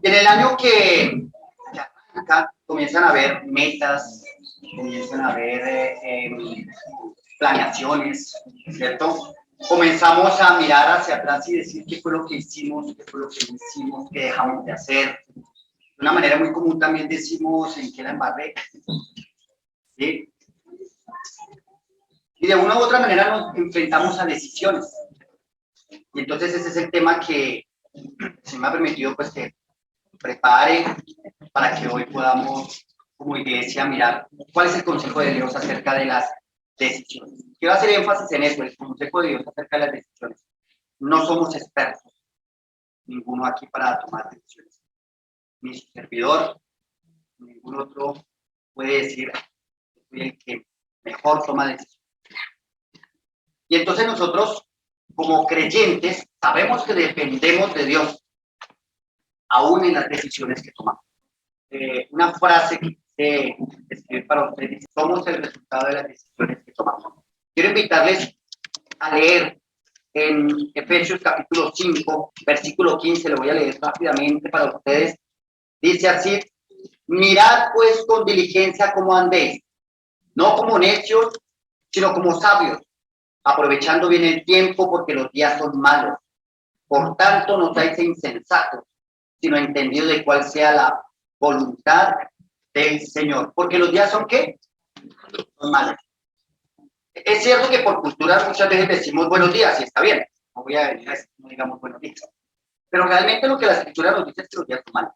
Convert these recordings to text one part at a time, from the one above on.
Y en el año que arranca, comienzan a haber metas, comienzan a haber planeaciones, ¿cierto? Comenzamos a mirar hacia atrás y decir qué fue lo que hicimos, qué fue lo que no hicimos, qué dejamos de hacer. De una manera muy común también decimos en qué la embarré, ¿sí? Y de una u otra manera nos enfrentamos a decisiones. Y entonces ese es el tema que se me ha permitido pues que prepare para que hoy podamos como iglesia mirar cuál es el consejo de Dios acerca de las decisiones. Quiero hacer énfasis en eso, el consejo de Dios acerca de las decisiones. No somos expertos, ninguno aquí para tomar decisiones. Ni su servidor, ningún otro puede decir que soy el que mejor toma decisiones. Y entonces nosotros, como creyentes, sabemos que dependemos de Dios, aún en las decisiones que tomamos. Una frase que escribir para ustedes: somos el resultado de las decisiones que tomamos. Quiero invitarles a leer en Efesios capítulo 5, versículo 15, lo voy a leer rápidamente para ustedes. Dice así: mirad pues con diligencia cómo andéis, no como necios, sino como sabios, aprovechando bien el tiempo, porque los días son malos. Por tanto, no seáis insensatos, sino entendidos de cuál sea la voluntad del Señor. Porque los días son ¿qué? Son malos. Es cierto que por cultura muchas veces decimos buenos días y está bien. No voy a venir a decir, no digamos buenos días. Pero realmente lo que la escritura nos dice es que los días son malos.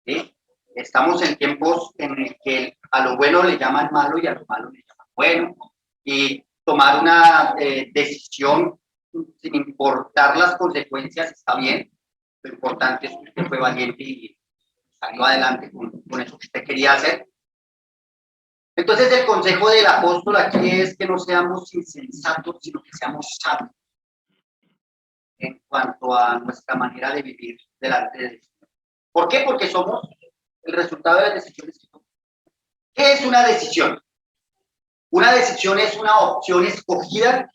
¿Sí? Estamos en tiempos en el que a lo bueno le llaman malo y a lo malo le llaman bueno. Y tomar una decisión sin importar las consecuencias está bien. Lo importante es que usted fue valiente y salió adelante con eso que usted quería hacer. Entonces el consejo del apóstol aquí es que no seamos insensatos, sino que seamos sabios en cuanto a nuestra manera de vivir delante de Dios. ¿Por qué? Porque somos el resultado de las decisiones que tomamos. ¿Qué es una decisión? Una decisión es una opción escogida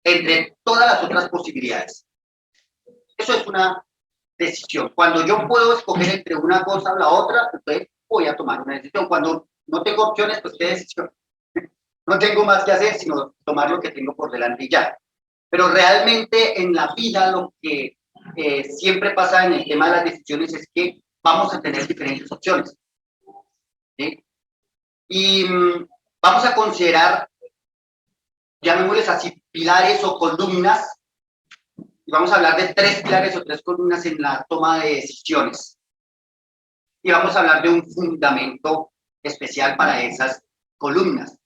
entre todas las otras posibilidades. Eso es una decisión. Cuando yo puedo escoger entre una cosa o la otra, entonces voy a tomar una decisión. Cuando no tengo opciones, pues qué decisión. No tengo más que hacer sino tomar lo que tengo por delante y ya. Pero realmente en la vida lo que siempre pasa en el tema de las decisiones es que vamos a tener diferentes opciones. ¿Sí? Y vamos a considerar, llamémosles así, pilares o columnas, y vamos a hablar de 3 pilares o 3 columnas en la toma de decisiones. Y vamos a hablar de un fundamento especial para esas columnas.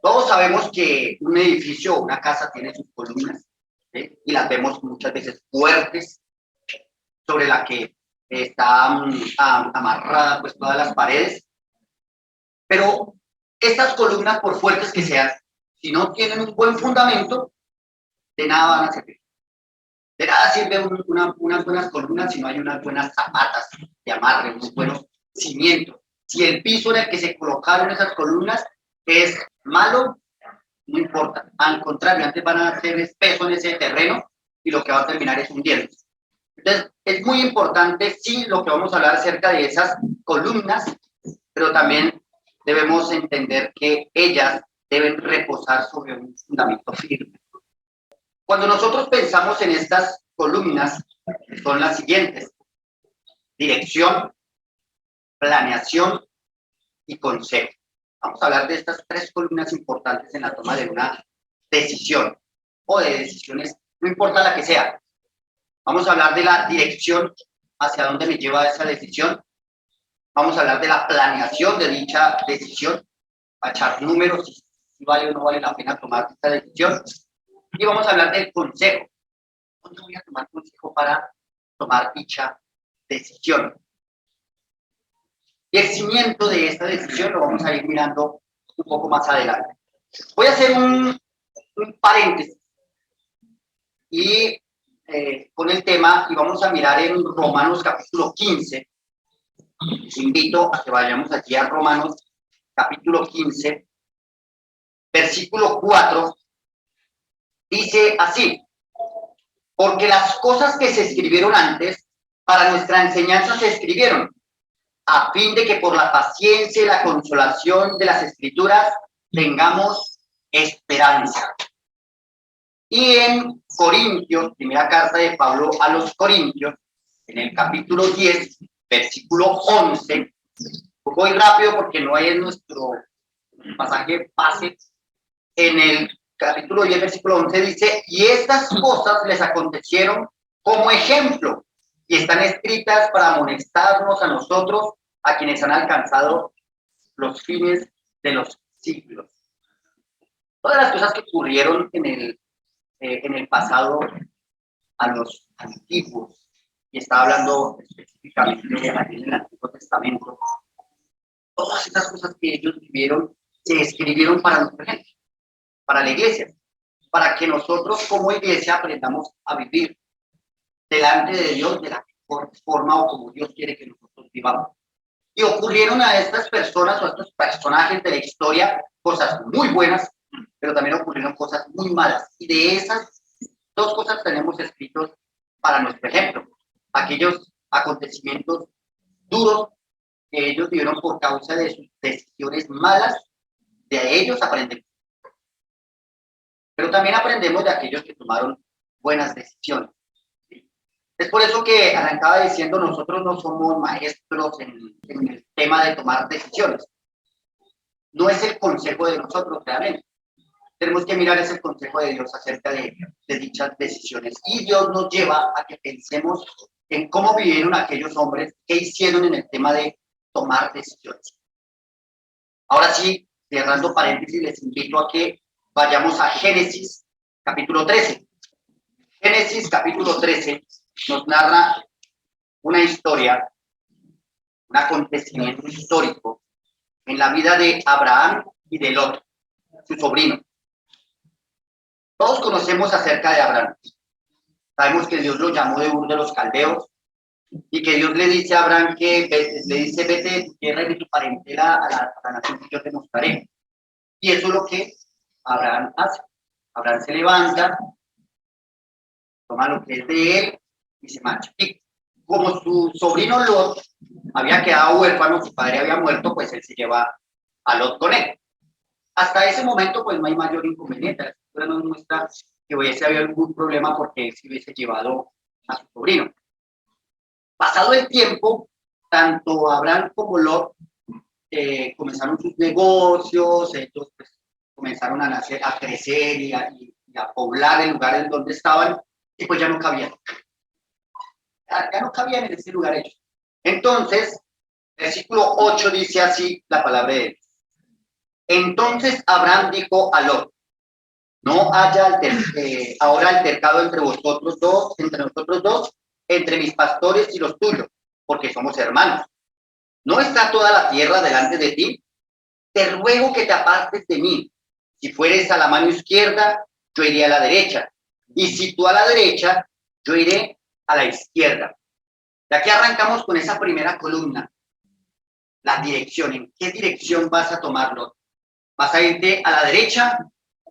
Todos sabemos que un edificio o una casa tiene sus columnas, ¿sí? Y las vemos muchas veces fuertes, sobre la que está amarrada pues todas las paredes. Pero estas columnas, por fuertes que sean, si no tienen un buen fundamento, de nada van a servir. De nada sirve unas buenas columnas si no hay unas buenas zapatas de amarre, unos buenos cimientos. Si el piso en el que se colocaron esas columnas es malo, no importa. Al contrario, antes van a hacer espeso en ese terreno y lo que va a terminar es hundiendo. Entonces, es muy importante, sí, lo que vamos a hablar acerca de esas columnas, pero también debemos entender que ellas deben reposar sobre un fundamento firme. Cuando nosotros pensamos en estas columnas, son las siguientes: dirección, planeación y consejo. Vamos a hablar de estas 3 columnas importantes en la toma de una decisión o de decisiones, no importa la que sea. Vamos a hablar de la dirección, hacia dónde me lleva esa decisión. Vamos a hablar de la planeación de dicha decisión, a echar números, si vale o no vale la pena tomar esta decisión. Y vamos a hablar del consejo. ¿Dónde voy a tomar consejo para tomar dicha decisión? Y el cimiento de esta decisión lo vamos a ir mirando un poco más adelante. Voy a hacer un paréntesis y con el tema, y vamos a mirar en Romanos capítulo 15. Invito a que vayamos allí a Romanos capítulo 15, versículo 4. Dice así: porque las cosas que se escribieron antes para nuestra enseñanza se escribieron, a fin de que por la paciencia y la consolación de las Escrituras tengamos esperanza. Y en Corintios, primera carta de Pablo a los Corintios, en el capítulo 10, versículo 11, voy rápido porque no es nuestro pasaje base. En el capítulo 10, versículo 11 dice, y estas cosas les acontecieron como ejemplo, y están escritas para amonestarnos a nosotros, a quienes han alcanzado los fines de los siglos. Todas las cosas que ocurrieron en el pasado a los antiguos, y está hablando específicamente aquí en el Antiguo Testamento, todas esas cosas que ellos vivieron se escribieron para nuestra gente, para la iglesia, para que nosotros como iglesia aprendamos a vivir delante de Dios de la mejor forma o como Dios quiere que nosotros vivamos. Y ocurrieron a estas personas o a estos personajes de la historia cosas muy buenas, pero también ocurrieron cosas muy malas. Y de esas dos cosas tenemos escritos para nuestro ejemplo. Aquellos acontecimientos duros que ellos vivieron por causa de sus decisiones malas, de ellos aprendemos. Pero también aprendemos de aquellos que tomaron buenas decisiones. Es por eso que arrancaba diciendo, nosotros no somos maestros en el tema de tomar decisiones. No es el consejo de nosotros realmente. Tenemos que mirar ese consejo de Dios acerca de dichas decisiones. Y Dios nos lleva a que pensemos en cómo vivieron aquellos hombres, qué hicieron en el tema de tomar decisiones. Ahora sí, cerrando paréntesis, les invito a que vayamos a Génesis, capítulo 13. Génesis, capítulo 13, nos narra una historia, un acontecimiento histórico en la vida de Abraham y de Lot, su sobrino. Todos conocemos acerca de Abraham. Sabemos que Dios lo llamó de Ur de los Caldeos y que Dios le dice a Abraham le dice, vete de tu tierra y de tu parentela a la nación que yo te mostraré. Y eso es lo que Abraham hace. Abraham se levanta, toma lo que es de él y se marcha. Y como su sobrino Lot había quedado huérfano, su padre había muerto, pues él se lleva a Lot con él. Hasta ese momento, pues no hay mayor inconveniente. La escritura nos muestra que hubiese habido algún problema porque él se hubiese llevado a su sobrino. Pasado el tiempo, tanto Abraham como Lot comenzaron sus negocios, ellos pues, comenzaron a nacer, a crecer y a poblar el lugar en donde estaban, y pues ya no cabían. Ya no cabían en ese lugar ellos. Entonces, versículo 8 dice así la palabra de Dios. Entonces Abraham dijo a Lot, no haya ahora altercado entre nosotros dos, entre mis pastores y los tuyos, porque somos hermanos. ¿No está toda la tierra delante de ti? Te ruego que te apartes de mí. Si fueres a la mano izquierda, yo iré a la derecha. Y si tú a la derecha, yo iré a la izquierda. De aquí arrancamos con esa primera columna. La dirección. ¿En qué dirección vas a tomarlo? ¿Vas a irte a la derecha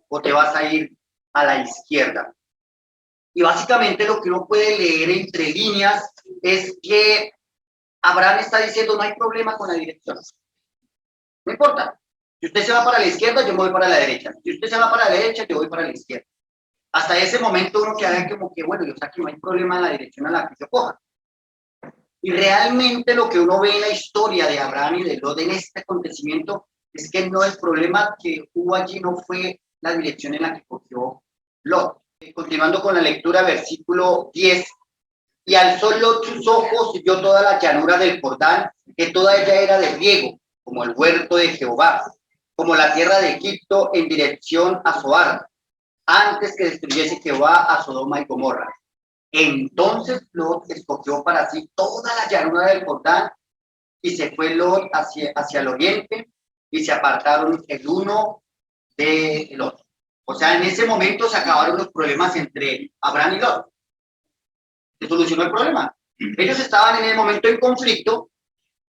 o te vas a ir a la izquierda? Y básicamente lo que uno puede leer entre líneas es que Abraham está diciendo no hay problema con la dirección. No importa. Si usted se va para la izquierda, yo me voy para la derecha. Si usted se va para la derecha, yo voy para la izquierda. Hasta ese momento uno queda como que, bueno, yo sé que no hay problema en la dirección a la que yo coja. Y realmente lo que uno ve en la historia de Abraham y de Lot en este acontecimiento es que no, el problema que hubo allí no fue la dirección en la que cogió Lot. Continuando con la lectura, versículo 10. Y alzó Lot sus ojos y vio toda la llanura del Jordán, que toda ella era de riego, como el huerto de Jehová, como la tierra de Egipto en dirección a Zoar, antes que destruyese Jehová a Sodoma y Gomorra. Entonces Lot escogió para sí toda la llanura del Jordán y se fue Lot hacia el oriente y se apartaron el uno del otro. O sea, en ese momento se acabaron los problemas entre Abraham y Lot. Se solucionó el problema. Ellos estaban en el momento en conflicto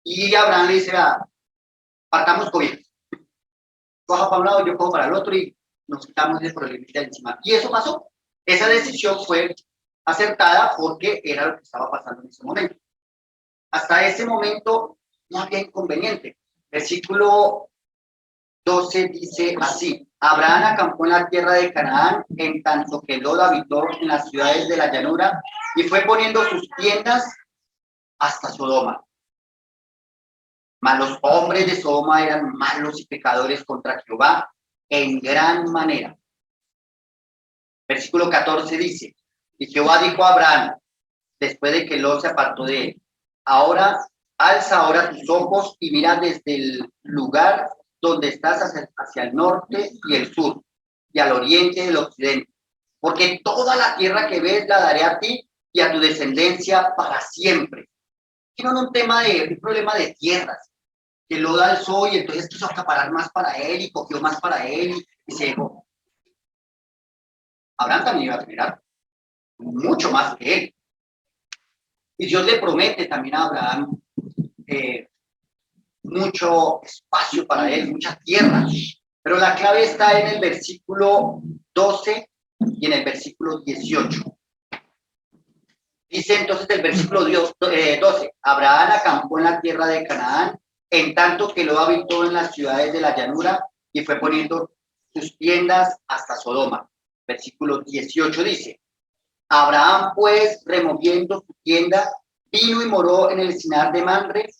y Abraham le dice, partamos cobijas. Coja para un lado, yo cojo para el otro y nos quitamos el problema de encima. Y eso pasó. Esa decisión fue acertada porque era lo que estaba pasando en ese momento. Hasta ese momento no había inconveniente. Versículo 12 dice así: Abraham acampó en la tierra de Canaán, en tanto que Lot habitó en las ciudades de la llanura, y fue poniendo sus tiendas hasta Sodoma. Mas los hombres de Sodoma eran malos y pecadores contra Jehová en gran manera. Versículo 14 dice: Y Jehová dijo a Abraham, después de que Lot se apartó de él: alza ahora tus ojos y mira desde el lugar donde estás hacia el norte y el sur, y al oriente y el occidente, porque toda la tierra que ves la daré a ti y a tu descendencia para siempre. Y no un problema de tierras, que Lot alzó y entonces quiso acaparar más para él y cogió más para él y se dejó. Abraham también iba a tener mucho más que él. Y Dios le promete también a Abraham mucho espacio para él, mucha tierra. Pero la clave está en el versículo 12 y en el versículo 18. Dice entonces el versículo 12: Abraham acampó en la tierra de Canaán, en tanto que lo habitó en las ciudades de la llanura, y fue poniendo sus tiendas hasta Sodoma. Versículo 18 dice: Abraham, pues, removiendo su tienda, vino y moró en el Sinar de Mamre,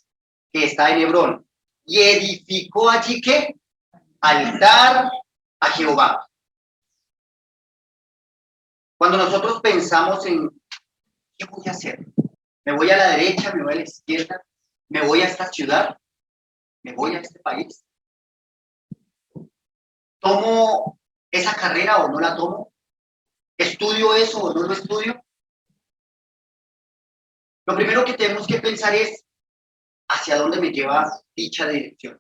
que está en Hebrón, y edificó allí, ¿qué? Altar a Jehová. Cuando nosotros pensamos en ¿qué voy a hacer? ¿Me voy a la derecha? ¿Me voy a la izquierda? ¿Me voy a esta ciudad? ¿Me voy a este país? ¿Tomo esa carrera o no la tomo? ¿Estudio eso o no lo estudio? Lo primero que tenemos que pensar es hacia dónde me lleva dicha dirección.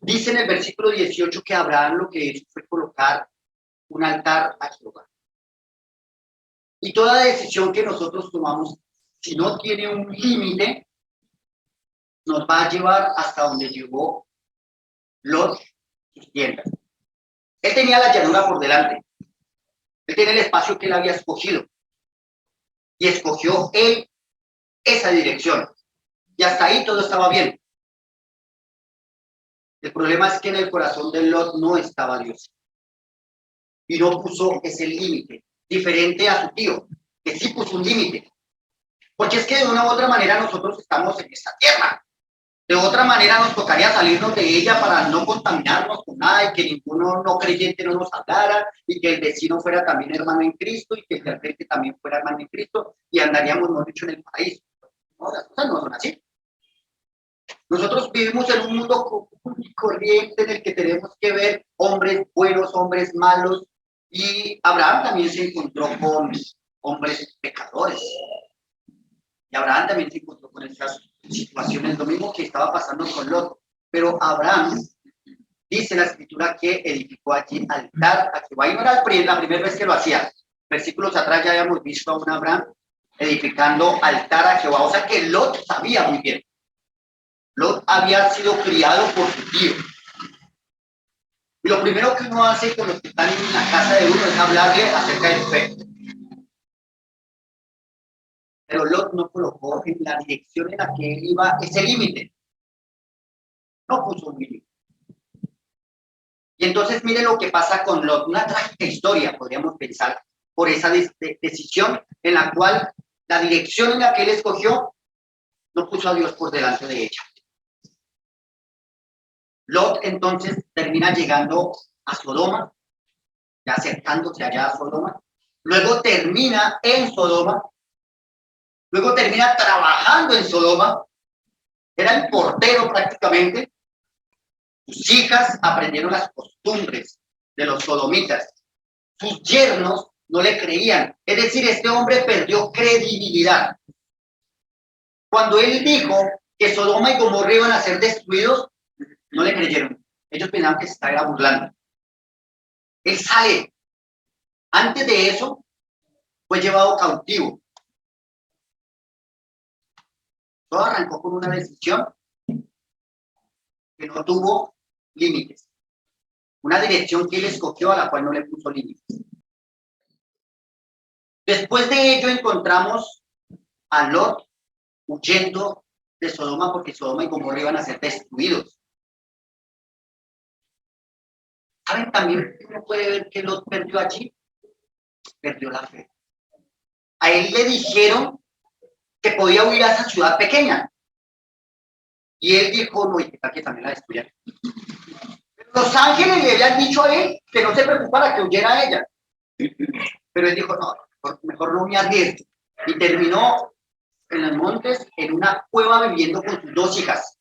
Dice en el versículo 18 que Abraham lo que hizo fue colocar un altar a Jehová. Y toda decisión que nosotros tomamos, si no tiene un límite, nos va a llevar hasta donde llevó Lot sus tiendas. Él tenía la llanura por delante. Él tenía el espacio que él había escogido. Y escogió él esa dirección. Y hasta ahí todo estaba bien. El problema es que en el corazón de Lot no estaba Dios. Y no puso ese límite, diferente a su tío, que sí puso un límite. Porque es que de una u otra manera nosotros estamos en esta tierra. De otra manera nos tocaría salirnos de ella para no contaminarnos con nada y que ninguno no creyente no nos hablara y que el vecino fuera también hermano en Cristo y que el frente también fuera hermano en Cristo y andaríamos, no dicho, en el país. No, las cosas no son así. Nosotros vivimos en un mundo común y corriente en el que tenemos que ver hombres buenos, hombres malos, y Abraham también se encontró con hombres pecadores. Y Abraham también se encontró con estas situaciones, lo mismo que estaba pasando con Lot. Pero Abraham, dice la escritura, que edificó allí altar a Jehová. Y no era la primera vez que lo hacía. Versículos atrás ya habíamos visto a un Abraham edificando altar a Jehová. O sea que Lot sabía muy bien. Lot había sido criado por su tío. Y lo primero que uno hace con los que están en la casa de uno es hablarle acerca de su fe. Pero Lot no colocó en la dirección en la que él iba ese límite. No puso un límite. Y entonces mire lo que pasa con Lot. Una trágica historia, podríamos pensar, por esa decisión en la cual la dirección en la que él escogió no puso a Dios por delante de ella. Lot entonces termina llegando a Sodoma, ya acercándose allá a Sodoma. Luego termina en Sodoma. Luego termina trabajando en Sodoma. Era el portero prácticamente. Sus hijas aprendieron las costumbres de los sodomitas. Sus yernos no le creían. Es decir, este hombre perdió credibilidad. Cuando él dijo que Sodoma y Gomorra iban a ser destruidos, no le creyeron. Ellos pensaban que se estaba burlando. Él sale. Antes de eso, fue llevado cautivo. Todo arrancó con una decisión que no tuvo límites. Una dirección que él escogió a la cual no le puso límites. Después de ello encontramos a Lot huyendo de Sodoma, porque Sodoma y Gomorra iban a ser destruidos. ¿Saben también que uno puede ver que Lot perdió allí? Perdió la fe. A él le dijeron que podía huir a esa ciudad pequeña. Y él dijo, no, y que también la destruyan. Los ángeles le habían dicho a él que no se preocupara, que huyera a ella. Pero él dijo, no, mejor no me arriesgo. Y terminó en los montes, en una cueva, viviendo con sus 2 hijas.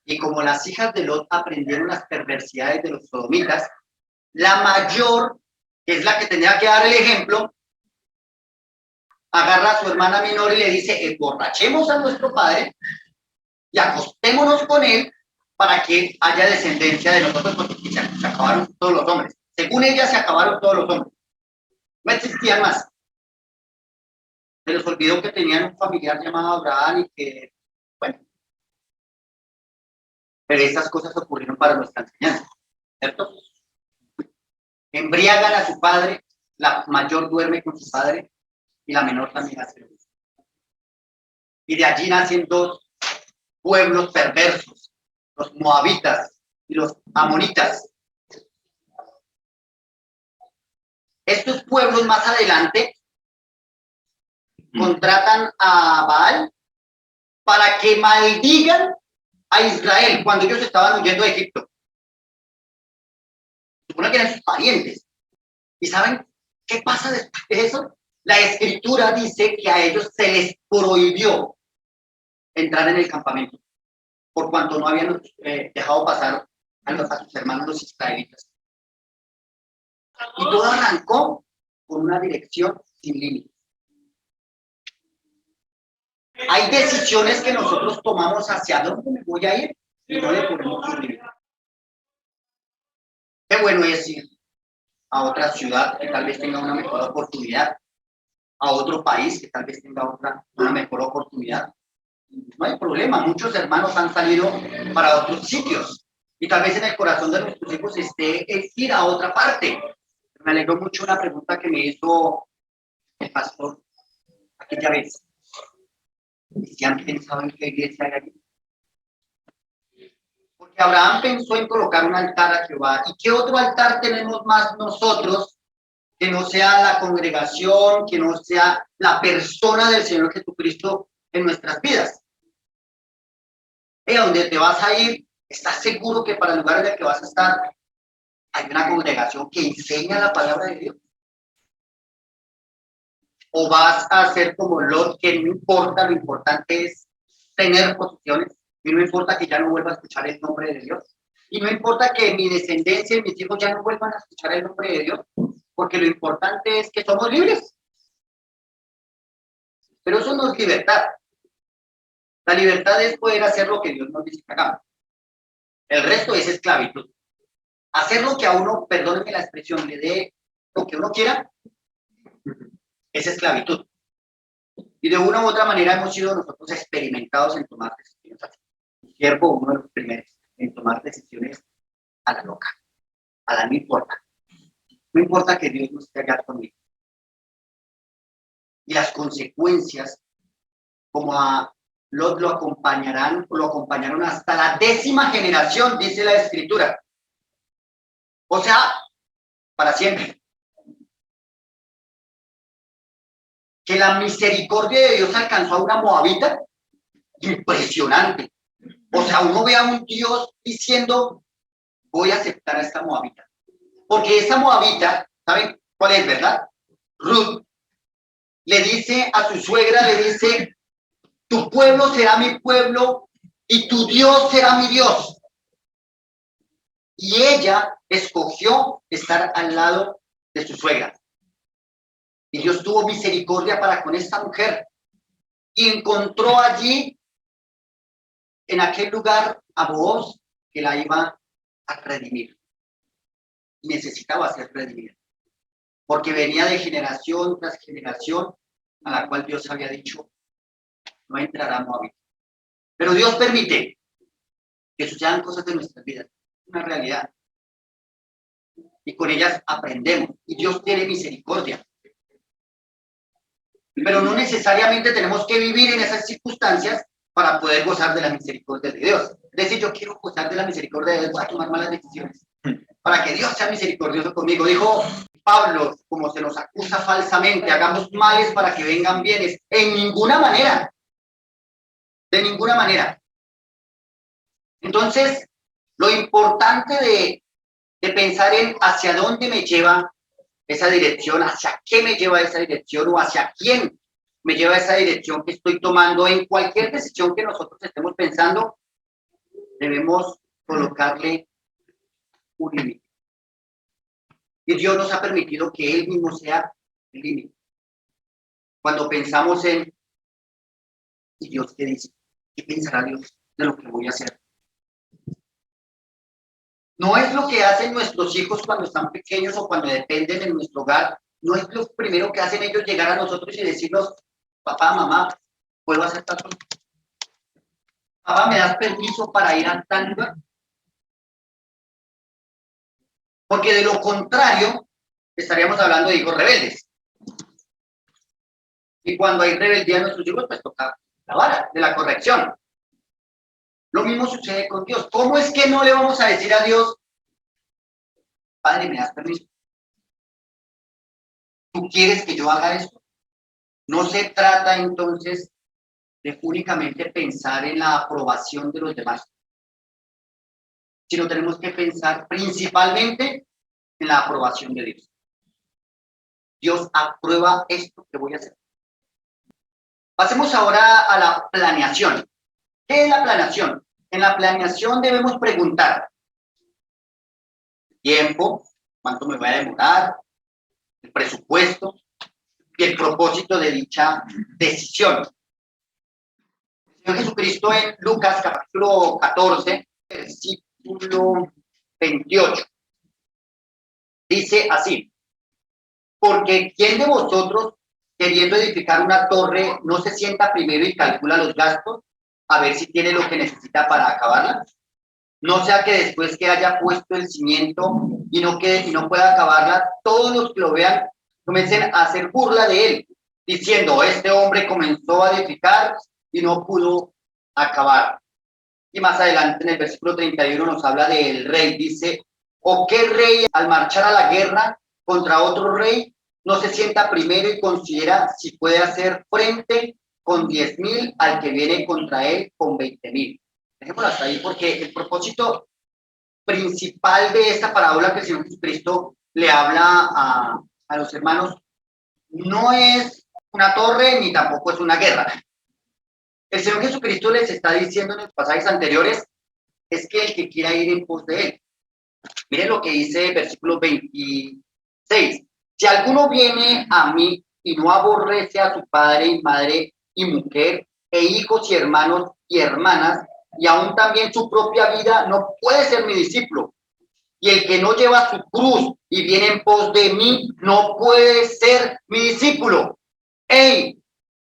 Y como las hijas de Lot aprendieron las perversidades de los sodomitas, la mayor, que es la que tenía que dar el ejemplo, agarra a su hermana menor y le dice, emborrachemos a nuestro padre y acostémonos con él para que haya descendencia de nosotros, porque se acabaron todos los hombres. Según ella, se acabaron todos los hombres. No existían más. Se les olvidó que tenían un familiar llamado Abraham y que, bueno, pero estas cosas ocurrieron para nuestra enseñanza, ¿cierto? Embriagan a su padre, la mayor duerme con su padre y la menor también hace lo mismo. Y de allí nacen 2 pueblos perversos, los moabitas y los amonitas. Estos pueblos más adelante contratan a Baal para que maldigan a Israel cuando ellos estaban huyendo de Egipto. Supone que eran sus parientes. ¿Y saben qué pasa después de eso? La escritura dice que a ellos se les prohibió entrar en el campamento, por cuanto no habían dejado pasar a sus hermanos los israelitas. Y todo arrancó con una dirección sin límites. Hay decisiones que nosotros tomamos hacia dónde me voy a ir y no le ponemos un límite. Qué bueno es ir a otra ciudad que tal vez tenga una mejor oportunidad, a otro país que tal vez tenga una mejor oportunidad. No hay problema, muchos hermanos han salido para otros sitios y tal vez en el corazón de nuestros hijos esté el ir a otra parte. Me alegró mucho una pregunta que me hizo el pastor aquella vez. ¿Si han pensado en qué iglesia hay allí? Porque Abraham pensó en colocar un altar a Jehová. ¿Y qué otro altar tenemos más nosotros que no sea la congregación, que no sea la persona del Señor Jesucristo en nuestras vidas? A donde te vas a ir, ¿estás seguro que para el lugar en el que vas a estar hay una congregación que enseña la palabra de Dios? ¿O vas a ser como Lot, que no importa, lo importante es tener posiciones, y no importa que ya no vuelva a escuchar el nombre de Dios, y no importa que mi descendencia y mis hijos ya no vuelvan a escuchar el nombre de Dios, porque lo importante es que somos libres? Pero eso no es libertad. La libertad es poder hacer lo que Dios nos dice que hagamos. El resto es esclavitud. Hacer lo que a uno, perdónenme la expresión, le dé lo que uno quiera, es esclavitud. Y de una u otra manera hemos sido nosotros experimentados en tomar decisiones así. Mi siervo, uno de los primeros, en tomar decisiones a la loca, a la no importa. No importa que Dios no esté allá conmigo. Y las consecuencias, como a Lot lo acompañaron hasta la 10ª generación, dice la Escritura. O sea, para siempre. Que la misericordia de Dios alcanzó a una moabita, impresionante. O sea, uno ve a un Dios diciendo, voy a aceptar a esta moabita. Porque esa moabita, ¿saben cuál es, verdad? Ruth le dice a su suegra, le dice, tu pueblo será mi pueblo y tu Dios será mi Dios. Y ella escogió estar al lado de su suegra. Y Dios tuvo misericordia para con esta mujer. Y encontró allí, en aquel lugar, a Booz, que la iba a redimir. Y necesitaba ser redimida. Porque venía de generación tras generación a la cual Dios había dicho, no entrará Moabit. Pero Dios permite que sucedan cosas de nuestras vidas. Es una realidad. Y con ellas aprendemos. Y Dios tiene misericordia. pero no necesariamente tenemos que vivir en esas circunstancias para poder gozar de la misericordia de Dios. Es decir, yo quiero gozar de la misericordia de Dios, voy a tomar malas decisiones para que Dios sea misericordioso conmigo. Dijo Pablo, como se nos acusa falsamente, hagamos males para que vengan bienes. En ninguna manera, de ninguna manera. Entonces, lo importante de pensar en hacia dónde me lleva esa dirección, hacia qué me lleva esa dirección o hacia quién me lleva esa dirección que estoy tomando en cualquier decisión que nosotros estemos pensando, debemos colocarle un límite. Y Dios nos ha permitido que Él mismo sea el límite. Cuando pensamos en, ¿y Dios qué dice? ¿Qué pensará Dios de lo que voy a hacer? No es lo que hacen nuestros hijos cuando están pequeños o cuando dependen de nuestro hogar. No es lo primero que hacen ellos llegar a nosotros y decirnos, papá, mamá, ¿puedo hacer tal cosa? Papá, ¿me das permiso para ir a tal lugar? Porque de lo contrario, estaríamos hablando de hijos rebeldes. Y cuando hay rebeldía en nuestros hijos, pues toca la vara de la corrección. Lo mismo sucede con Dios. ¿Cómo es que no le vamos a decir a Dios, Padre, ¿me das permiso? ¿Tú quieres que yo haga esto? No se trata entonces de únicamente pensar en la aprobación de los demás, sino tenemos que pensar principalmente en la aprobación de Dios. Dios aprueba esto que voy a hacer. Pasemos ahora a la planeación. ¿Qué es la planeación? En la planeación debemos preguntar tiempo, cuánto me voy a demorar, el presupuesto y el propósito de dicha decisión. El Señor Jesucristo en Lucas capítulo 14, versículo 28, dice así, porque ¿quién de vosotros, queriendo edificar una torre, no se sienta primero y calcula los gastos a ver si tiene lo que necesita para acabarla? No sea que después que haya puesto el cimiento y no pueda acabarla, todos los que lo vean comiencen a hacer burla de él, diciendo, este hombre comenzó a edificar y no pudo acabar. Y más adelante en el versículo 31 nos habla del rey, dice, ¿o qué rey al marchar a la guerra contra otro rey no se sienta primero y considera si puede hacer frente con 10,000 al que viene contra él con 20,000? Dejémoslo hasta ahí porque el propósito principal de esta parábola que el Señor Jesucristo le habla a los hermanos no es una torre ni tampoco es una guerra. El Señor Jesucristo les está diciendo en los pasajes anteriores es que el que quiera ir en pos de él. Miren lo que dice el versículo 26. Si alguno viene a mí y no aborrece a su padre y madre y mujer e hijos y hermanos y hermanas, y aún también su propia vida, no puede ser mi discípulo. Y el que no lleva su cruz y viene en pos de mí, no puede ser mi discípulo. ¡Ey!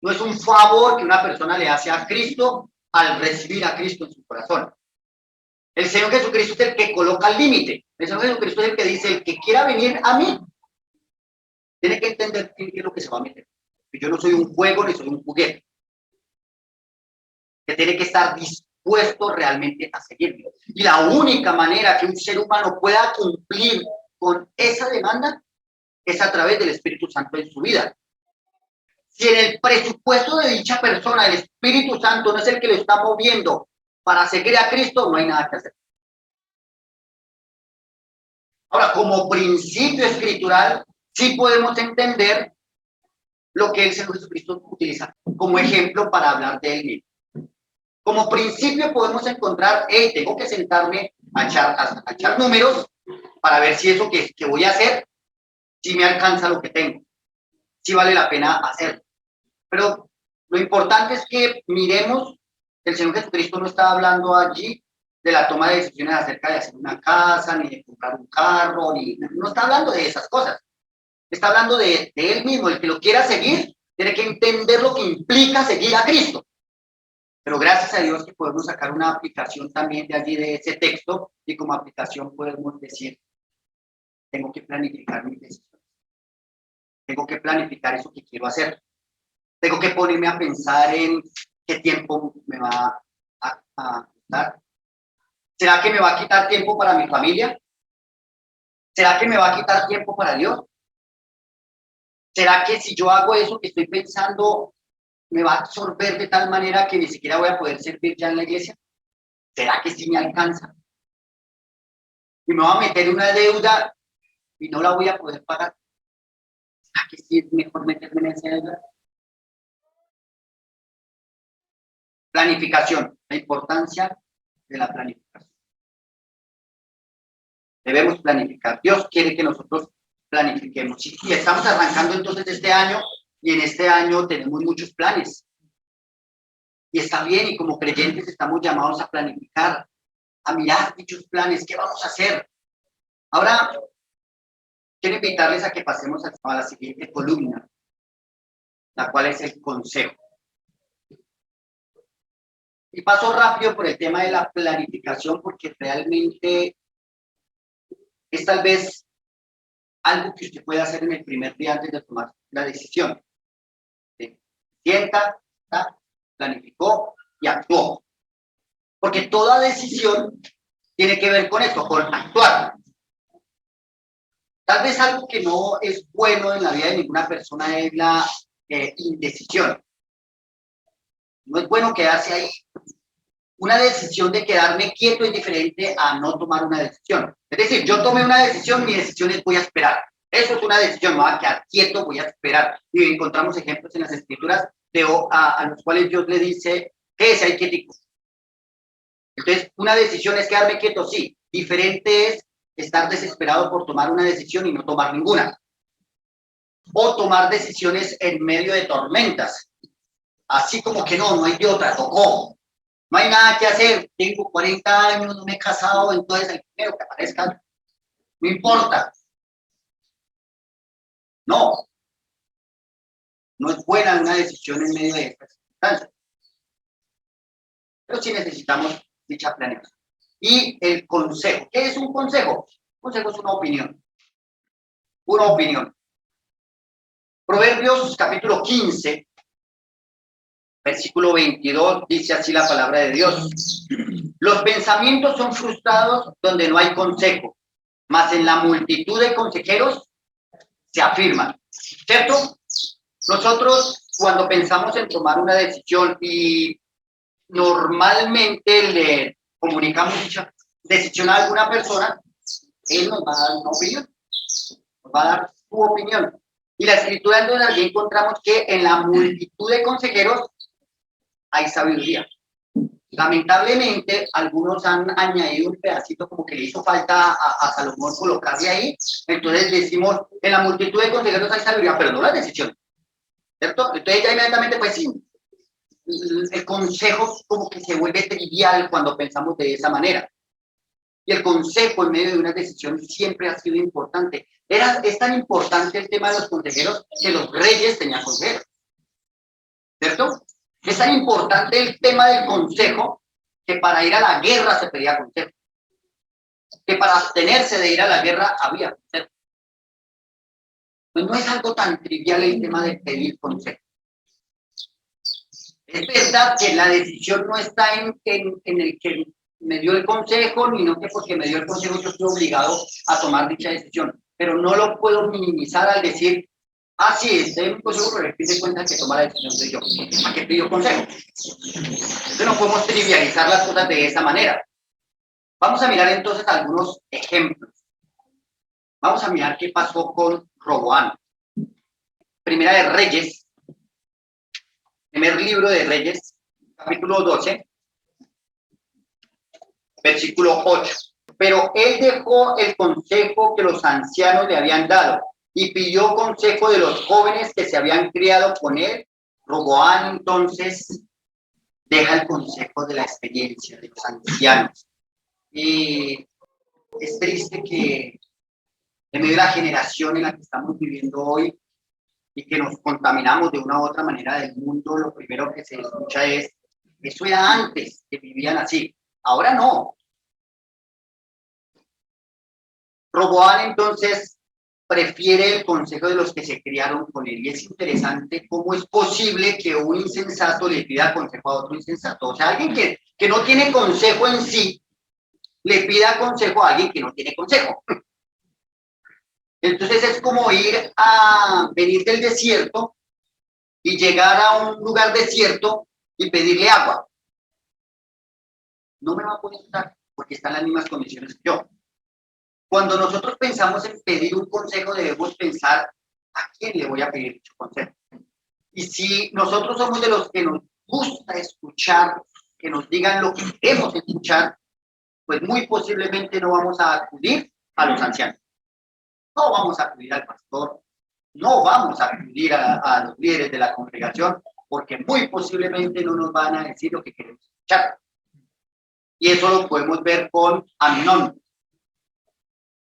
No es un favor que una persona le hace a Cristo al recibir a Cristo en su corazón. El Señor Jesucristo es el que coloca el límite. El Señor Jesucristo es el que dice, el que quiera venir a mí, tiene que entender qué es lo que se va a meter. Yo no soy un juego ni soy un juguete. Que tiene que estar dispuesto realmente a seguirme. Y la única manera que un ser humano pueda cumplir con esa demanda es a través del Espíritu Santo en su vida. Si en el presupuesto de dicha persona el Espíritu Santo no es el que lo está moviendo para seguir a Cristo, no hay nada que hacer. Ahora, como principio escritural, sí podemos entender lo que el Señor Jesucristo utiliza como ejemplo para hablar de él mismo. Como principio podemos encontrar, hey, tengo que sentarme a echar números para ver si eso que voy a hacer, si me alcanza lo que tengo, si vale la pena hacerlo. Pero lo importante es que miremos que el Señor Jesucristo no está hablando allí de la toma de decisiones acerca de hacer una casa, ni de comprar un carro, no está hablando de esas cosas. Está hablando de él mismo. El que lo quiera seguir tiene que entender lo que implica seguir a Cristo. Pero gracias a Dios que podemos sacar una aplicación también de allí de ese texto y como aplicación podemos decir, tengo que planificar mis decisiones. Tengo que planificar eso que quiero hacer. Tengo que ponerme a pensar en qué tiempo me va a dar. ¿Será que me va a quitar tiempo para mi familia? ¿Será que me va a quitar tiempo para Dios? ¿Será que si yo hago eso que estoy pensando, me va a absorber de tal manera que ni siquiera voy a poder servir ya en la iglesia? ¿Será que sí me alcanza? Y me voy a meter una deuda y no la voy a poder pagar. ¿Será que sí es mejor meterme en esa deuda? Planificación, la importancia de la planificación. Debemos planificar. Dios quiere que nosotros planifiquemos. Y estamos arrancando entonces este año y en este año tenemos muchos planes. Y está bien, y como creyentes estamos llamados a planificar, a mirar dichos planes, ¿qué vamos a hacer? Ahora, quiero invitarles a que pasemos a la siguiente columna, la cual es el consejo. Y paso rápido por el tema de la planificación, porque realmente es tal vez algo que usted puede hacer en el primer día antes de tomar la decisión. Se sienta, planificó y actuó. Porque toda decisión tiene que ver con esto, con actuar. Tal vez algo que no es bueno en la vida de ninguna persona es la indecisión. No es bueno quedarse ahí. Una decisión de quedarme quieto es diferente a no tomar una decisión. Es decir, yo tomé una decisión, mi decisión es voy a esperar. Eso es una decisión, me voy a quedar quieto, voy a esperar. Y encontramos ejemplos en las escrituras a los cuales Dios le dice, quédese ahí quietico. Entonces, una decisión es quedarme quieto, sí. Diferente es estar desesperado por tomar una decisión y no tomar ninguna. O tomar decisiones en medio de tormentas. Así como que no hay de otra, tocó. No hay nada que hacer, tengo 40 años, no me he casado, entonces el primero que aparezca, no importa. No, no es buena una decisión en medio de estas circunstancias. Pero sí necesitamos dicha planeación. Y el consejo. ¿Qué es un consejo? Un consejo es una opinión. Una opinión. Proverbios capítulo 15, versículo 22, dice así la palabra de Dios. Los pensamientos son frustrados donde no hay consejo, mas en la multitud de consejeros se afirman. ¿Cierto? Nosotros cuando pensamos en tomar una decisión y normalmente le comunicamos dicha decisión a alguna persona, él nos va a dar una opinión, nos va a dar su opinión. Y la escritura en donde allí encontramos que en la multitud de consejeros hay sabiduría. Lamentablemente, algunos han añadido un pedacito como que le hizo falta a Salomón colocarle ahí. Entonces decimos, en la multitud de consejeros hay sabiduría, pero no la decisión. ¿Cierto? Entonces ya inmediatamente, pues sí, el consejo como que se vuelve trivial cuando pensamos de esa manera. Y el consejo en medio de una decisión siempre ha sido importante. Es tan importante el tema de los consejeros que los reyes tenían consejeros. ¿Cierto? Es tan importante el tema del consejo que para ir a la guerra se pedía consejo. Que para abstenerse de ir a la guerra había consejo. Pues no es algo tan trivial el tema de pedir consejo. Es verdad que la decisión no está en el que me dio el consejo, ni no que porque me dio el consejo yo estoy obligado a tomar dicha decisión, pero no lo puedo minimizar al decir, sí, estoy en un consejo, pero pide cuenta que toma la decisión soy yo. ¿A qué pidió consejo? Entonces no podemos trivializar las cosas de esa manera. Vamos a mirar entonces algunos ejemplos. Vamos a mirar qué pasó con Roboam. Primera de Reyes, primer libro de Reyes, capítulo 12, versículo 8. Pero él dejó el consejo que los ancianos le habían dado y pidió consejo de los jóvenes que se habían criado con él. Roboam entonces deja el consejo de la experiencia de los ancianos. Y es triste que en medio de la generación en la que estamos viviendo hoy y que nos contaminamos de una u otra manera del mundo, lo primero que se escucha es, eso era antes, que vivían así, ahora no. Roboam entonces prefiere el consejo de los que se criaron con él. Y es interesante cómo es posible que un insensato le pida consejo a otro insensato. O sea, alguien que no tiene consejo en sí, le pida consejo a alguien que no tiene consejo. Entonces es como venir del desierto y llegar a un lugar desierto y pedirle agua. No me va a poder dar porque están en las mismas condiciones que yo. Cuando nosotros pensamos en pedir un consejo, debemos pensar a quién le voy a pedir dicho consejo. Y si nosotros somos de los que nos gusta escuchar, que nos digan lo que queremos escuchar, pues muy posiblemente no vamos a acudir a los ancianos. No vamos a acudir al pastor, no vamos a acudir a los líderes de la congregación, porque muy posiblemente no nos van a decir lo que queremos escuchar. Y eso lo podemos ver con Amnón.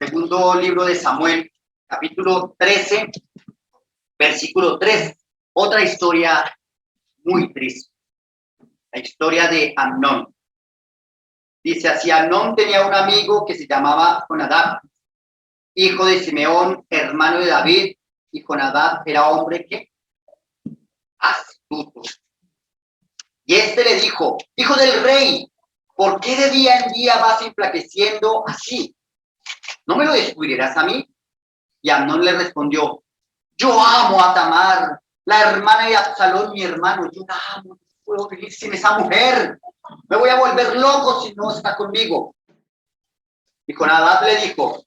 Segundo libro de Samuel, capítulo 13, versículo 3. Otra historia muy triste. La historia de Amnón. Dice así: Amnón tenía un amigo que se llamaba Jonadab, hijo de Simeón, hermano de David, y Jonadab era hombre que astuto. Y este le dijo: hijo del rey, ¿por qué de día en día vas enflaqueciendo así? ¿No me lo descubrirás a mí? Y Amnón le respondió: yo amo a Tamar, la hermana de Absalón, mi hermano. Yo la amo, no puedo vivir sin esa mujer. Me voy a volver loco si no está conmigo. Y Jonadab le dijo: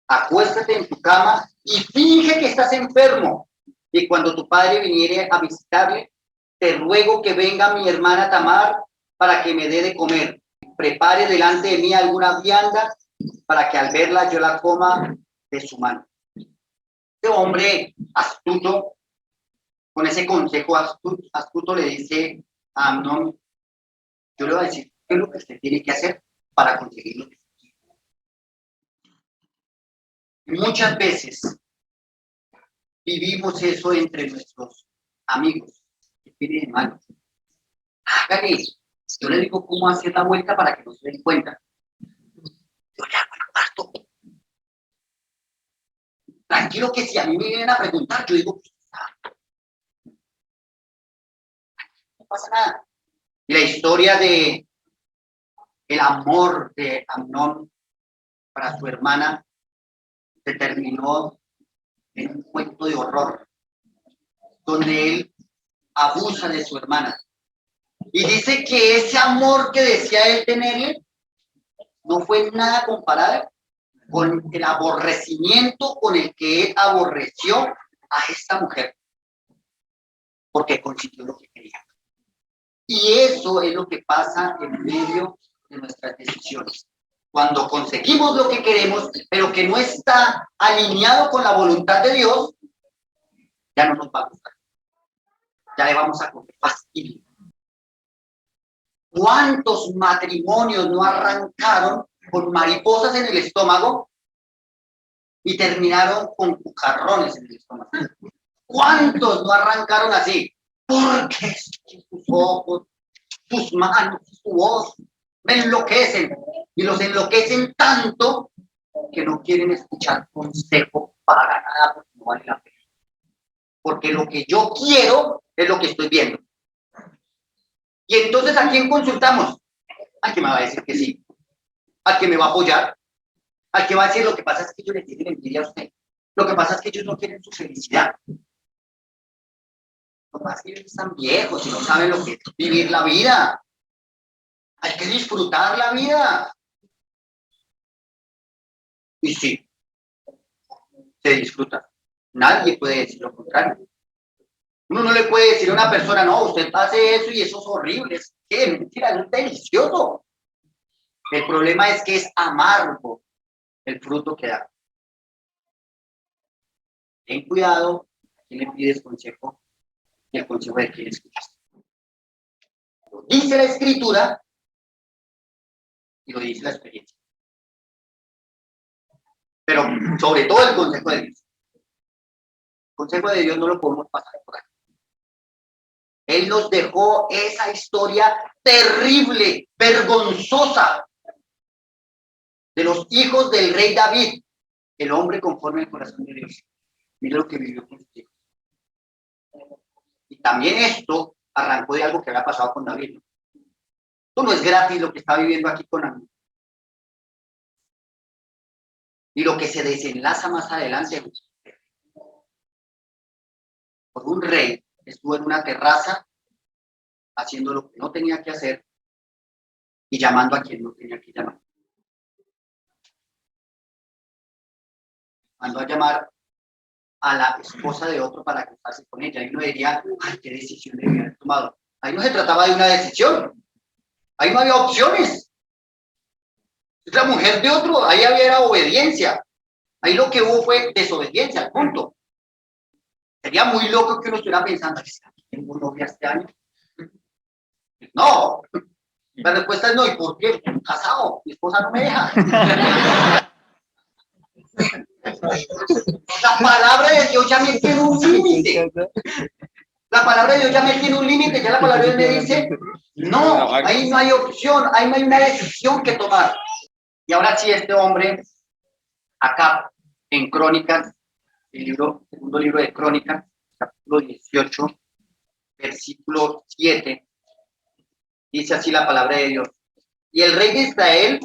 acuéstate en tu cama y finge que estás enfermo. Y cuando tu padre viniere a visitarle, te ruego que venga mi hermana Tamar para que me dé de comer. Prepare delante de mí alguna vianda para que al verla yo la coma de su mano. Este hombre astuto, con ese consejo astuto, le dice a Amnón: yo le voy a decir qué es lo que usted tiene que hacer para conseguir lo que usted quiere. Muchas veces vivimos eso entre nuestros amigos. ¿Qué tiene de malo? Hágale. Yo le digo cómo hacer la vuelta para que no se den cuenta. Yo le hago el parto. Tranquilo, que si a mí me vienen a preguntar, yo digo, no pasa nada. Y la historia de el amor de Amnón para su hermana se terminó en un cuento de horror, donde él abusa de su hermana. Y dice que ese amor que decía él tenerle no fue nada comparado con el aborrecimiento con el que él aborreció a esta mujer, porque consiguió lo que quería. Y eso es lo que pasa en medio de nuestras decisiones. Cuando conseguimos lo que queremos, pero que no está alineado con la voluntad de Dios, ya no nos va a gustar. Ya le vamos a coger fastidio. ¿Cuántos matrimonios no arrancaron con mariposas en el estómago y terminaron con cucarrones en el estómago? ¿Cuántos no arrancaron así? Porque tus ojos, tus manos, tu voz me enloquecen, y los enloquecen tanto que no quieren escuchar consejo para nada, porque no vale la pena. Porque lo que yo quiero es lo que estoy viendo. Y entonces, ¿a quién consultamos? Al que me va a decir que sí, al que me va a apoyar, al que va a decir: lo que pasa es que ellos le tienen envidia a usted, lo que pasa es que ellos no quieren su felicidad. Lo que pasa es que ellos están viejos y no saben lo que es vivir la vida. Hay que disfrutar la vida. Y sí, se disfruta. Nadie puede decir lo contrario. Uno no le puede decir a una persona: no, usted hace eso y eso es horrible. Es que mentira, es delicioso. El problema es que es amargo el fruto que da. Ten cuidado a quién le pides consejo y el consejo de quién escuchas. Lo dice la Escritura y lo dice la experiencia. Pero sobre todo el consejo de Dios. El consejo de Dios no lo podemos pasar por ahí. Él nos dejó esa historia terrible, vergonzosa, de los hijos del rey David, el hombre conforme al corazón de Dios. Mira lo que vivió con sus hijos. Y también esto arrancó de algo que había pasado con David. Esto no es gratis lo que está viviendo aquí con Amnón. Y lo que se desenlaza más adelante, por un rey estuvo en una terraza haciendo lo que no tenía que hacer y llamando a quien no tenía que llamar. Mandó a llamar a la esposa de otro para casarse con ella. Y uno diría, ay, qué decisión debía haber tomado. Ahí no se trataba de una decisión. Ahí no había opciones. Es la mujer de otro, ahí había obediencia. Ahí lo que hubo fue desobediencia, punto. Sería muy loco que uno estuviera pensando, ¿tengo novia este año? No. La respuesta es no. ¿Y por qué? Casado, mi esposa no me deja. La palabra de Dios ya me tiene un límite. La palabra de Dios ya me tiene un límite. Ya la palabra de Dios me dice, no, ahí no hay opción, ahí no hay una decisión que tomar. Y ahora sí, este hombre, acá en Crónicas, segundo libro de Crónicas, capítulo 18, versículo 7, dice así la palabra de Dios. Y el rey de Israel,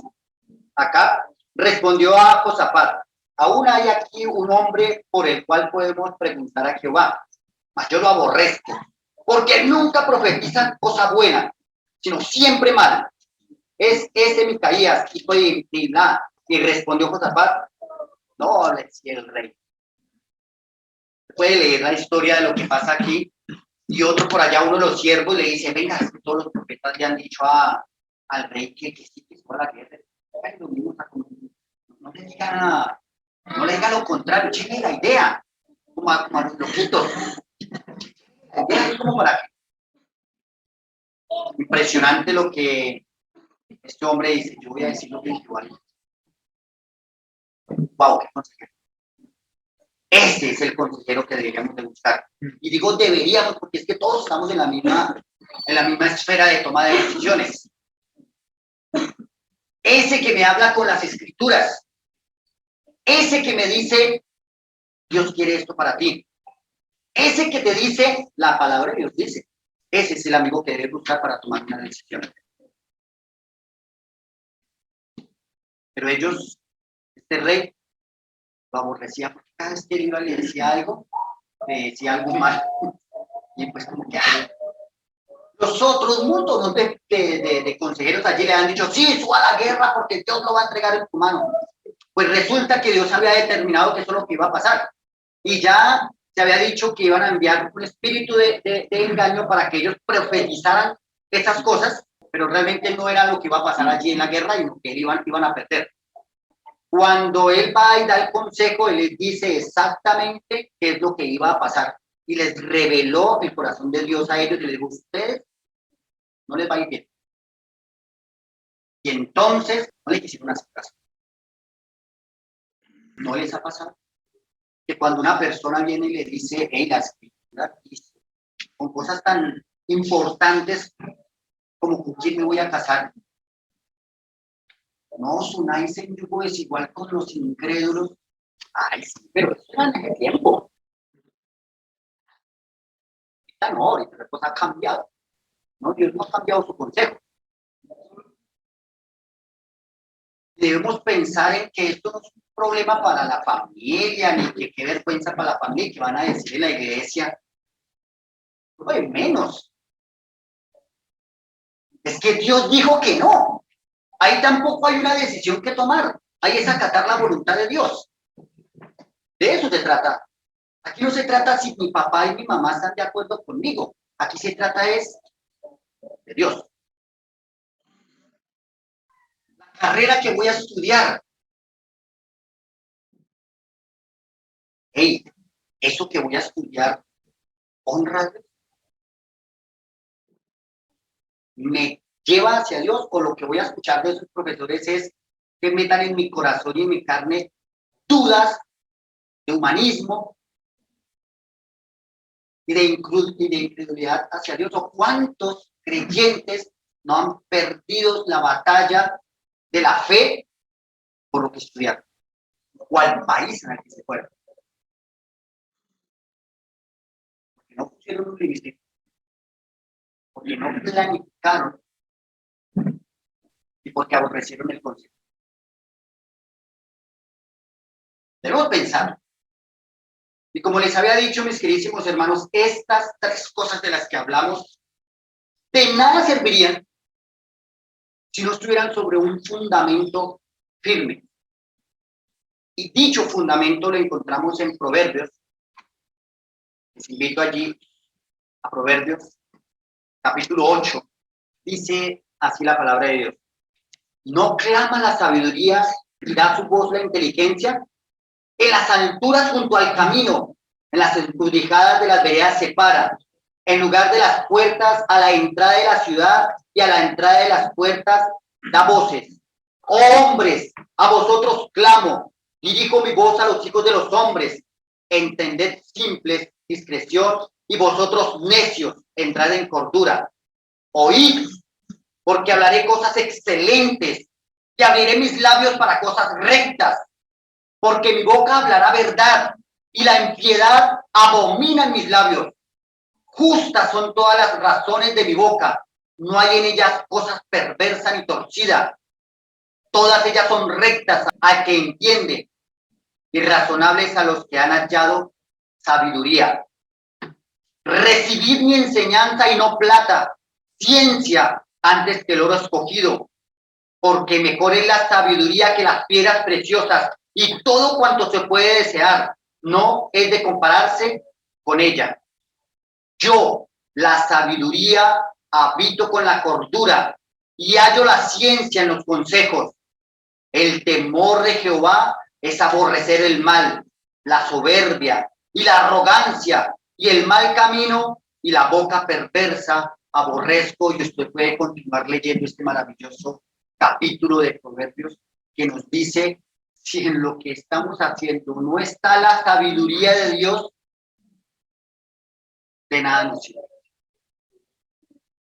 acá, respondió a Josafat, aún hay aquí un hombre por el cual podemos preguntar a Jehová, mas yo lo aborrezco, porque nunca profetiza cosa buena, sino siempre mala. Es ese Micaías, hijo de Imná. Y respondió Josafat, no, le decía el rey. Puede leer la historia de lo que pasa aquí, y otro por allá, uno de los siervos, le dice, venga, es que todos los profetas le han dicho al rey que sí, que fue a la guerra. No le diga, no le diga lo contrario, chéque la idea, como a los loquitos. La idea es como para que. Impresionante lo que este hombre dice, yo voy a decir lo que dijo alguien. Wow, qué consejero. Ese es el consejero que deberíamos de buscar. Y digo deberíamos porque es que todos estamos en la misma esfera de toma de decisiones. Ese que me habla con las escrituras. Ese que me dice, Dios quiere esto para ti. Ese que te dice, la palabra de Dios dice. Ese es el amigo que debes buscar para tomar una decisión. Pero ellos, este rey, lo aborrecía porque cada vez que él iba le decía algo, le decía algo mal. Y pues como que los otros mundos de consejeros allí le han dicho, sí, suba a la guerra porque Dios lo va a entregar en tu mano. Pues resulta que Dios había determinado que eso es lo que iba a pasar. Y ya se había dicho que iban a enviar un espíritu de engaño para que ellos profetizaran esas cosas, pero realmente no era lo que iba a pasar allí en la guerra, sino que iban a perder. Cuando él va y da el consejo, él les dice exactamente qué es lo que iba a pasar. Y les reveló el corazón de Dios a ellos y les dijo, ustedes no les va a ir bien. Y entonces no les quisieron hacer caso. ¿No les ha pasado? Que cuando una persona viene y le dice, hey, la escritura dice, con cosas tan importantes como con quién me voy a casar, no os unáis en yugo desigual con los incrédulos. Ay, sí, pero eso era en ese tiempo. Ahorita no, ahorita la cosa ha cambiado. No, Dios no ha cambiado su consejo. Debemos pensar en que esto no es un problema para la familia, ni que qué vergüenza para la familia, que van a decir en la iglesia. No hay menos. Es que Dios dijo que no. Ahí tampoco hay una decisión que tomar. Ahí es acatar la voluntad de Dios. De eso se trata. Aquí no se trata si mi papá y mi mamá están de acuerdo conmigo. Aquí se trata es de Dios. La carrera que voy a estudiar. Hey, eso que voy a estudiar, honra, me lleva hacia Dios, o lo que voy a escuchar de esos profesores es que metan en mi corazón y en mi carne dudas de humanismo y de incredulidad hacia Dios. ¿O cuántos creyentes no han perdido la batalla de la fe por lo que estudiaron? o al país en el que se fueron. Porque no pusieron un límite, porque no planificaron y porque aborrecieron el consejo. Debemos pensar. Y como les había dicho, mis queridísimos hermanos, estas tres cosas de las que hablamos de nada servirían si no estuvieran sobre un fundamento firme. Y dicho fundamento lo encontramos en Proverbios. Les invito allí a Proverbios, capítulo 8. Dice así la palabra de Dios. ¿No clama la sabiduría y da su voz la inteligencia? En las alturas junto al camino, en las encrucijadas de las veredas se para. En lugar de las puertas a la entrada de la ciudad y a la entrada de las puertas da voces. Oh hombres, a vosotros clamo, dirijo mi voz a los hijos de los hombres. Entended simples discreción y vosotros necios entrad en cordura. Oíd, porque hablaré cosas excelentes y abriré mis labios para cosas rectas, porque mi boca hablará verdad y la impiedad abomina en mis labios. Justas son todas las razones de mi boca, no hay en ellas cosas perversas ni torcidas. Todas ellas son rectas al que entiende y razonables a los que han hallado sabiduría. Recibid mi enseñanza y no plata, ciencia antes que el oro escogido, porque mejor es la sabiduría que las piedras preciosas y todo cuanto se puede desear, no es de compararse con ella. Yo, la sabiduría, habito con la cordura y hallo la ciencia en los consejos. El temor de Jehová es aborrecer el mal, la soberbia y la arrogancia y el mal camino y la boca perversa aborrezco. Y usted puede continuar leyendo este maravilloso capítulo de Proverbios que nos dice, si en lo que estamos haciendo no está la sabiduría de Dios, de nada nos sirve.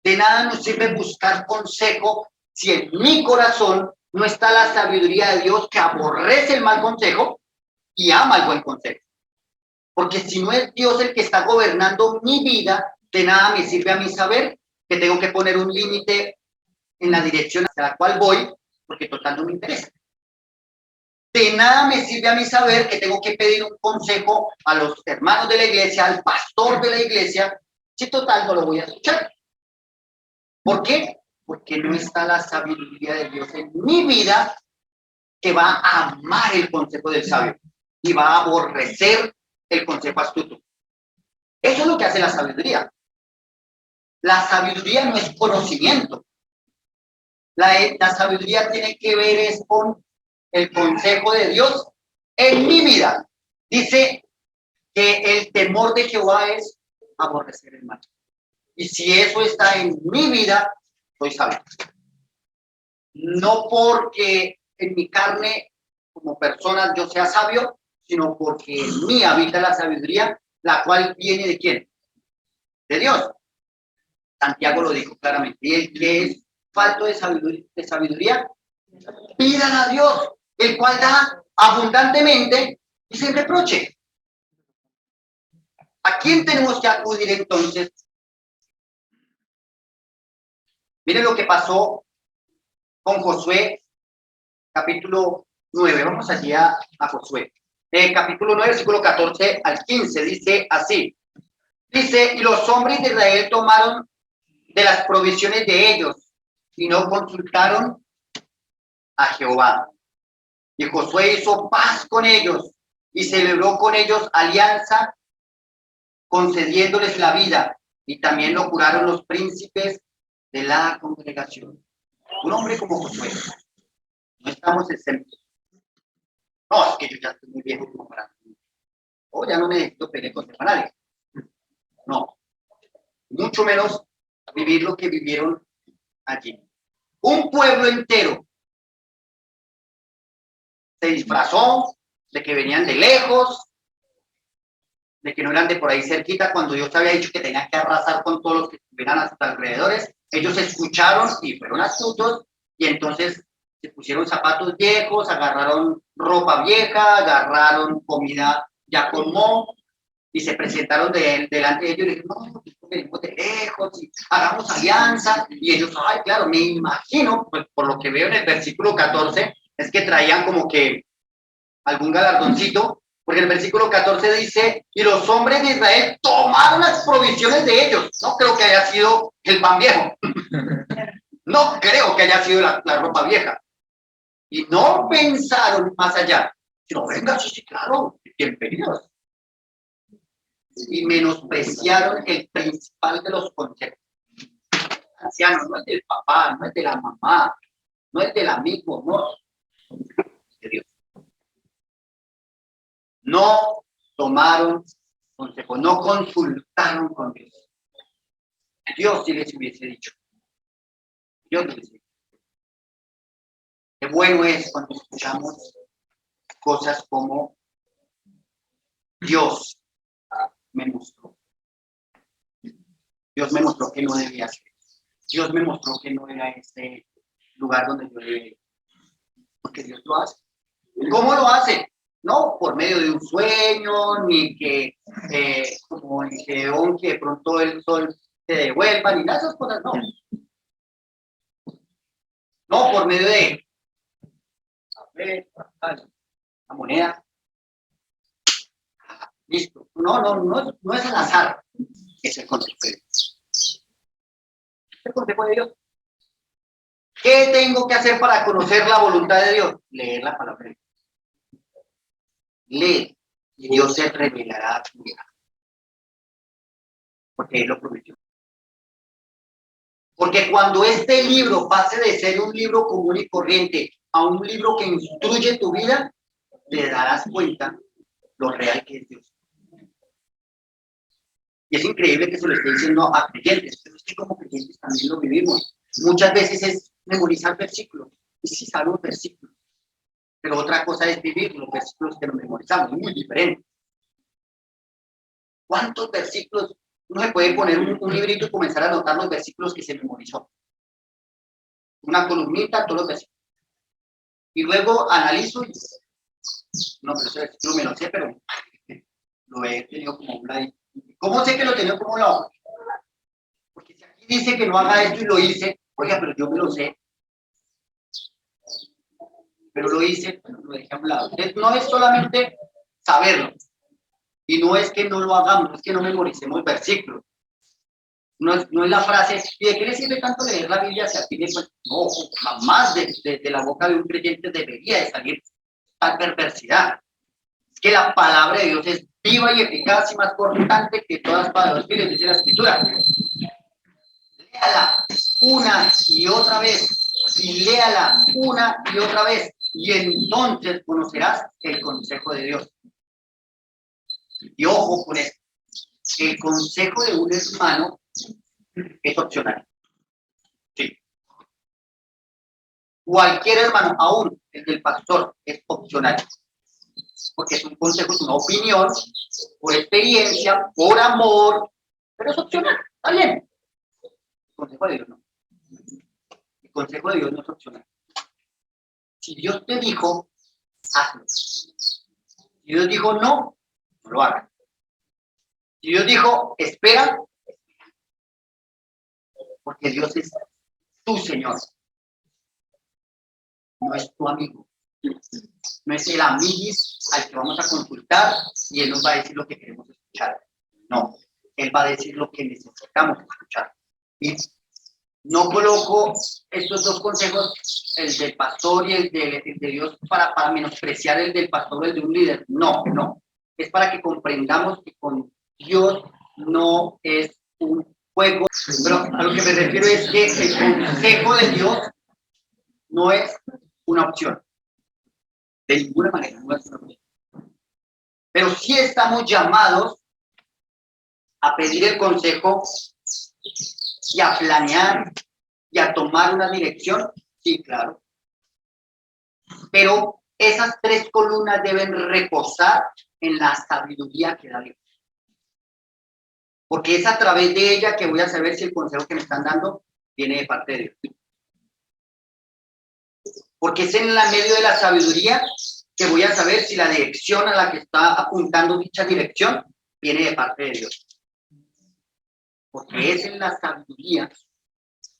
De nada nos sirve buscar consejo si en mi corazón no está la sabiduría de Dios, que aborrece el mal consejo y ama el buen consejo. Porque si no es Dios el que está gobernando mi vida, de nada me sirve a mí saber que tengo que poner un límite en la dirección hacia la cual voy, porque total no me interesa. De nada me sirve a mí saber que tengo que pedir un consejo a los hermanos de la iglesia, al pastor de la iglesia, si total no lo voy a escuchar. ¿Por qué? Porque no está la sabiduría de Dios en mi vida, que va a amar el consejo del sabio y va a aborrecer el consejo astuto. Eso es lo que hace la sabiduría. La sabiduría no es conocimiento. La sabiduría tiene que ver es con el consejo de Dios en mi vida. Dice que el temor de Jehová es aborrecer el mal. Y si eso está en mi vida, soy sabio. No porque en mi carne, como persona, yo sea sabio, sino porque en mí habita la sabiduría, la cual viene ¿de quién? De Dios. Santiago lo dijo claramente. Y el que es falto de sabiduría, pidan a Dios, el cual da abundantemente y sin reproche. ¿A quién tenemos que acudir entonces? Miren lo que pasó con Josué, capítulo 9. Vamos allí a Josué. Capítulo 9, versículo 14 al 15. Dice así. Dice, y los hombres de Israel tomaron de las provisiones de ellos y no consultaron a Jehová. Y Josué hizo paz con ellos y celebró con ellos alianza, concediéndoles la vida, y también lo juraron los príncipes de la congregación. Un hombre como Josué, no estamos exentos. No, es que yo ya estoy muy viejo como para... O ya no necesito pelear con semanales. No, mucho menos vivir lo que vivieron allí. Un pueblo entero se disfrazó de que venían de lejos, de que no eran de por ahí cerquita, cuando Dios había dicho que tenían que arrasar con todos los que estuvieran a sus alrededores. Ellos escucharon y fueron astutos, y entonces Se pusieron zapatos viejos, agarraron ropa vieja, agarraron comida ya con moho y se presentaron delante de ellos y le dijeron, no, venimos de lejos y hagamos alianza. Y ellos, ay, claro, me imagino, pues por lo que veo en el versículo 14, es que traían como que algún galardoncito, porque el versículo 14 dice, y los hombres de Israel tomaron las provisiones de ellos. No creo que haya sido el pan viejo. No creo que haya sido la ropa vieja. Y no pensaron más allá, sino, venga, sí, sí, claro, bienvenidos. Y menospreciaron el principal de los consejos. Anciano, no es del papá, no es de la mamá, no es del amigo, no, de Dios. No tomaron consejo, no consultaron con Dios. Dios sí les hubiese dicho. Dios les hubiese dicho. Qué bueno es cuando escuchamos cosas como Dios me mostró. Dios me mostró que no debía hacer. Dios me mostró que no era este lugar donde yo debía ir. Porque Dios lo hace. ¿Cómo lo hace? No por medio de un sueño, ni que como el Gedeón, que de pronto el sol se devuelva, ni nada de esas cosas, no. No por medio de la moneda. Listo. No es al azar. Es el consejo de Dios. Es el consejo de Dios. ¿Qué tengo que hacer para conocer la voluntad de Dios? Leer la palabra de Dios. Lee y Dios se revelará a tu vida. Porque Él lo prometió. Porque cuando este libro pase de ser un libro común y corriente a un libro que instruye tu vida, te darás cuenta lo real que es Dios. Y es increíble que se lo esté diciendo a creyentes, pero es que como creyentes también lo vivimos. Muchas veces es memorizar versículos, y sí sabemos versículos, pero otra cosa es vivir los versículos que nos memorizamos, muy diferente. ¿Cuántos versículos? Uno se puede poner un librito y comenzar a anotar los versículos que se memorizó. Una columnita, todos los versículos. Y luego analizo y no, pero ese versículo me lo sé, pero lo he tenido como un ladito. ¿Cómo sé que lo tenía como un lado? Porque si aquí dice que no haga esto y lo hice, oiga, pero yo me lo sé. Pero lo hice, pero lo dejé a un lado. Entonces, no es solamente saberlo. Y no es que no lo hagamos, no es que no memoricemos versículos. No es la frase, ¿y de qué le sirve tanto leer la Biblia si aquí pues, no, jamás de la boca de un creyente debería de salir tal perversidad. Es que la palabra de Dios es viva y eficaz y más cortante que todas las palabras que les dice la Escritura. Léala una y otra vez, y léala una y otra vez, y entonces conocerás el consejo de Dios. Y ojo con esto, el consejo de un hermano es opcional. Sí. Cualquier hermano, aún el del pastor, es opcional. Porque es un consejo, es una opinión, por experiencia, por amor, pero es opcional, está bien. El consejo de Dios no. El consejo de Dios no es opcional. Si Dios te dijo, hazlo. Si Dios dijo no, no lo hagas. Si Dios dijo, espera, porque Dios es tu Señor. No es tu amigo. No es el amiguis al que vamos a consultar y Él nos va a decir lo que queremos escuchar. No, Él va a decir lo que necesitamos escuchar. Y no coloco estos dos consejos, el del pastor y el de Dios, para menospreciar el del pastor o el de un líder. No, no. Es para que comprendamos que con Dios no es un juego. Pero a lo que me refiero es que el consejo de Dios no es una opción. De ninguna manera, no es una opción. Pero sí estamos llamados a pedir el consejo y a planear y a tomar una dirección. Sí, claro. Pero esas tres columnas deben reposar en la sabiduría que da Dios. Porque es a través de ella que voy a saber si el consejo que me están dando viene de parte de Dios. Porque es en la medio de la sabiduría que voy a saber si la dirección a la que está apuntando dicha dirección viene de parte de Dios. Porque es en la sabiduría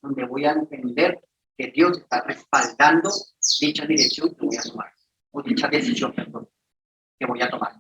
donde voy a entender que Dios está respaldando dicha dirección que voy a tomar, o dicha decisión, perdón, que voy a tomar.